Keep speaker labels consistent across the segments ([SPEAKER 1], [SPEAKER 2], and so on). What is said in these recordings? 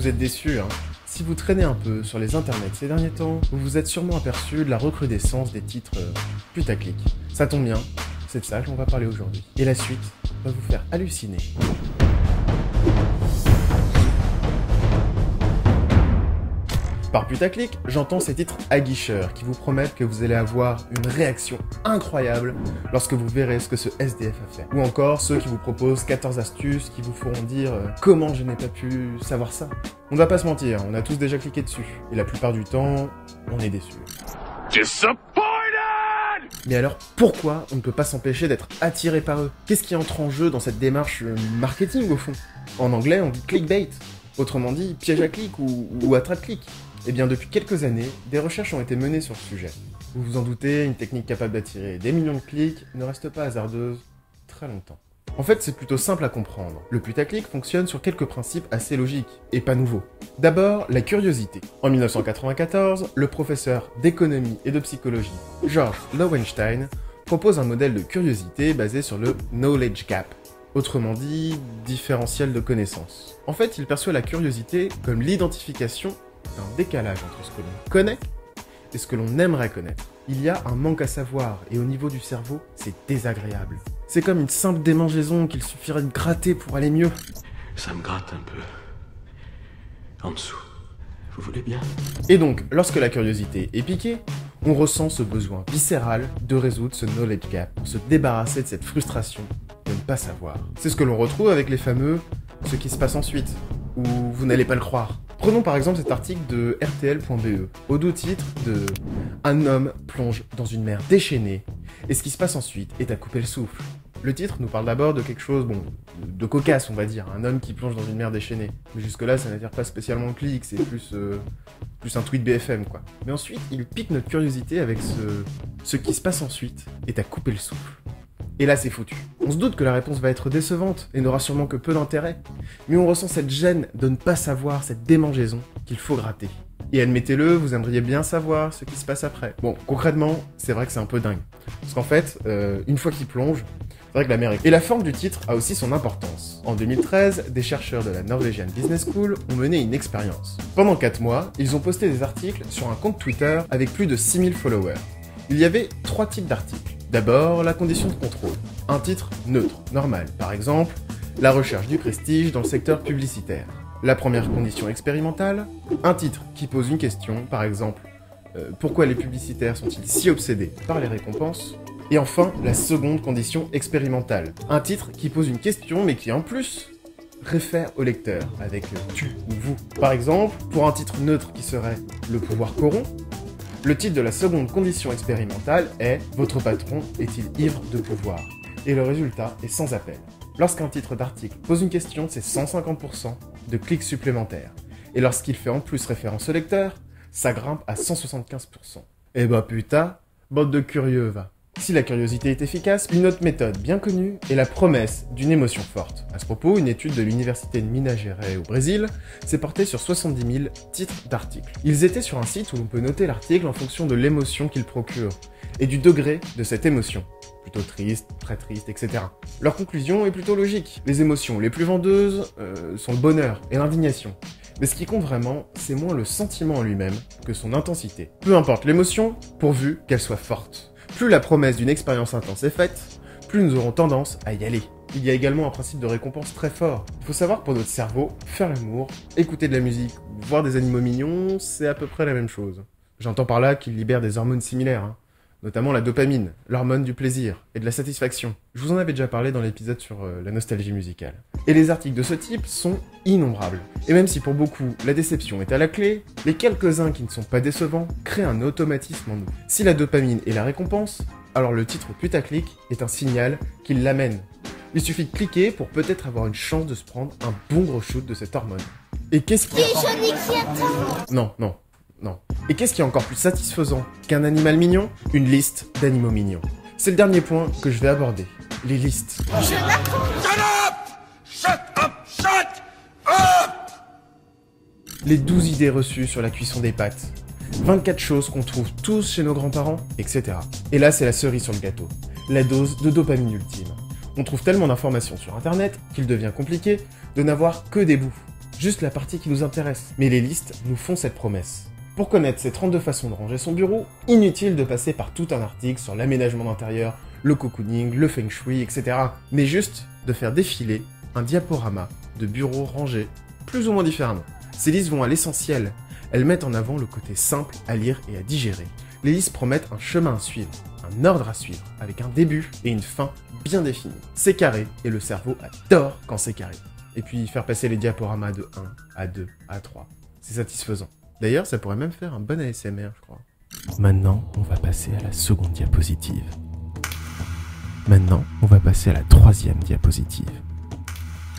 [SPEAKER 1] Vous êtes déçus, hein? Si vous traînez un peu sur les internets ces derniers temps, vous vous êtes sûrement aperçu de la recrudescence des titres putaclic. Ça tombe bien, c'est de ça que l'on va parler aujourd'hui. Et la suite va vous faire halluciner. Par putaclic, j'entends ces titres aguicheurs qui vous promettent que vous allez avoir une réaction incroyable lorsque vous verrez ce que ce SDF a fait. Ou encore ceux qui vous proposent 14 astuces qui vous feront dire « Comment je n'ai pas pu savoir ça ?» On ne va pas se mentir, on a tous déjà cliqué dessus. Et la plupart du temps, on est déçus. Mais alors, pourquoi on ne peut pas s'empêcher d'être attiré par eux? Qu'est-ce qui entre en jeu dans cette démarche marketing au fond? En anglais, on dit clickbait. Autrement dit, piège à clic ou attrape-clic. Eh bien, depuis quelques années, des recherches ont été menées sur le sujet. Vous vous en doutez, une technique capable d'attirer des millions de clics ne reste pas hasardeuse très longtemps. En fait, c'est plutôt simple à comprendre. Le putaclic fonctionne sur quelques principes assez logiques, et pas nouveaux. D'abord, la curiosité. En 1994, le professeur d'économie et de psychologie, George Loewenstein, propose un modèle de curiosité basé sur le knowledge gap. Autrement dit, différentiel de connaissances. En fait, il perçoit la curiosité comme l'identification d'un décalage entre ce que l'on connaît et ce que l'on aimerait connaître. Il y a un manque à savoir, et au niveau du cerveau, c'est désagréable. C'est comme une simple démangeaison qu'il suffirait de gratter pour aller mieux.
[SPEAKER 2] Ça me gratte un peu. En dessous. Vous voulez bien?
[SPEAKER 1] Et donc, lorsque la curiosité est piquée, on ressent ce besoin viscéral de résoudre ce knowledge gap, pour se débarrasser de cette frustration de ne pas savoir. C'est ce que l'on retrouve avec les fameux « ce qui se passe ensuite » ou « vous n'allez pas le croire ». Prenons par exemple cet article de RTL.be, au doux titre de « Un homme plonge dans une mer déchaînée, et ce qui se passe ensuite est à couper le souffle ». Le titre nous parle d'abord de quelque chose, de cocasse on va dire, un homme qui plonge dans une mer déchaînée. Mais jusque-là ça n'attire pas spécialement le clic, c'est plus un tweet BFM quoi. Mais ensuite il pique notre curiosité avec ce qui se passe ensuite est à couper le souffle. Et là c'est foutu. On se doute que la réponse va être décevante et n'aura sûrement que peu d'intérêt, mais on ressent cette gêne de ne pas savoir, cette démangeaison qu'il faut gratter. Et admettez-le, vous aimeriez bien savoir ce qui se passe après. Bon, concrètement, c'est vrai que c'est un peu dingue. Parce qu'en fait, une fois qu'il plonge, c'est vrai que la mer est... Et la forme du titre a aussi son importance. En 2013, des chercheurs de la Norwegian Business School ont mené une expérience. Pendant 4 mois, ils ont posté des articles sur un compte Twitter avec plus de 6000 followers. Il y avait 3 types d'articles. D'abord, la condition de contrôle. Un titre neutre, normal. Par exemple, la recherche du prestige dans le secteur publicitaire. La première condition expérimentale, un titre qui pose une question, par exemple, pourquoi les publicitaires sont-ils si obsédés par les récompenses? Et enfin, la seconde condition expérimentale. Un titre qui pose une question, mais qui en plus réfère au lecteur, avec tu ou vous. Par exemple, pour un titre neutre qui serait le pouvoir corrompt, le titre de la seconde condition expérimentale est « Votre patron est-il ivre de pouvoir ?» Et le résultat est sans appel. Lorsqu'un titre d'article pose une question, c'est 150% de clics supplémentaires. Et lorsqu'il fait en plus référence au lecteur, ça grimpe à 175%. Eh bah putain, bande de curieux va. Si la curiosité est efficace, une autre méthode bien connue est la promesse d'une émotion forte. À ce propos, une étude de l'université de Minas Gerais au Brésil s'est portée sur 70 000 titres d'articles. Ils étaient sur un site où l'on peut noter l'article en fonction de l'émotion qu'il procure et du degré de cette émotion. Plutôt triste, très triste, etc. Leur conclusion est plutôt logique. Les émotions les plus vendeuses sont le bonheur et l'indignation. Mais ce qui compte vraiment, c'est moins le sentiment en lui-même que son intensité. Peu importe l'émotion, pourvu qu'elle soit forte. Plus la promesse d'une expérience intense est faite, plus nous aurons tendance à y aller. Il y a également un principe de récompense très fort. Il faut savoir que pour notre cerveau, faire l'amour, écouter de la musique, voir des animaux mignons, c'est à peu près la même chose. J'entends par là qu'il libère des hormones similaires, notamment la dopamine, l'hormone du plaisir et de la satisfaction. Je vous en avais déjà parlé dans l'épisode sur la nostalgie musicale. Et les articles de ce type sont innombrables. Et même si pour beaucoup, la déception est à la clé, les quelques-uns qui ne sont pas décevants créent un automatisme en nous. Si la dopamine est la récompense, alors le titre putaclic est un signal qui l'amène. Il suffit de cliquer pour peut-être avoir une chance de se prendre un bon gros shoot de cette hormone. Et qu'est-ce qui... Non. Et qu'est-ce qui est encore plus satisfaisant qu'un animal mignon? Une liste d'animaux mignons. C'est le dernier point que je vais aborder. Les listes. Les 12 idées reçues sur la cuisson des pâtes. 24 choses qu'on trouve tous chez nos grands-parents, etc. Et là, c'est la cerise sur le gâteau. La dose de dopamine ultime. On trouve tellement d'informations sur internet qu'il devient compliqué de n'avoir que des bouts. juste la partie qui nous intéresse. Mais les listes nous font cette promesse. Pour connaître ces 32 façons de ranger son bureau, inutile de passer par tout un article sur l'aménagement d'intérieur, le cocooning, le feng shui, etc. Mais juste de faire défiler un diaporama de bureaux rangés plus ou moins différemment. Ces listes vont à l'essentiel. Elles mettent en avant le côté simple à lire et à digérer. Les listes promettent un chemin à suivre, un ordre à suivre, avec un début et une fin bien définis. C'est carré et le cerveau adore quand c'est carré. Et puis faire passer les diaporamas de 1 à 2 à 3, c'est satisfaisant. D'ailleurs, ça pourrait même faire un bon ASMR, je crois. Maintenant, on va passer à la seconde diapositive. Maintenant, on va passer à la troisième diapositive.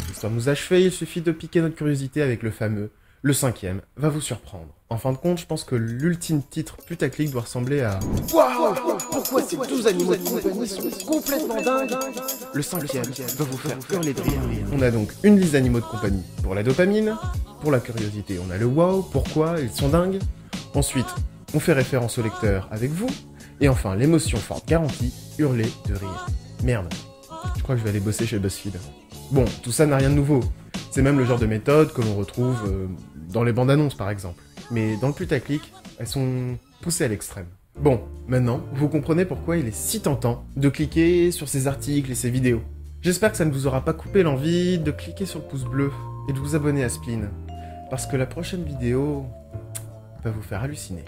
[SPEAKER 1] L'histoire nous achever, il suffit de piquer notre curiosité avec le fameux « Le cinquième va vous surprendre ». En fin de compte, je pense que l'ultime titre putaclic doit ressembler à « Waouh, pourquoi ces 12 animaux de compagnie sont complètement dingues ?» Le cinquième va vous faire hurler de rire. On a donc une liste d'animaux de compagnie pour la dopamine, pour la curiosité, on a le wow, pourquoi, ils sont dingues. Ensuite, on fait référence au lecteur avec vous. Et enfin, l'émotion forte garantie, hurler de rire. Merde, je crois que je vais aller bosser chez BuzzFeed. Bon, tout ça n'a rien de nouveau. C'est même le genre de méthode que l'on retrouve dans les bandes annonces par exemple. Mais dans le putaclic, elles sont poussées à l'extrême. Bon, maintenant, vous comprenez pourquoi il est si tentant de cliquer sur ces articles et ces vidéos. J'espère que ça ne vous aura pas coupé l'envie de cliquer sur le pouce bleu et de vous abonner à Spleen. Parce que la prochaine vidéo va vous faire halluciner.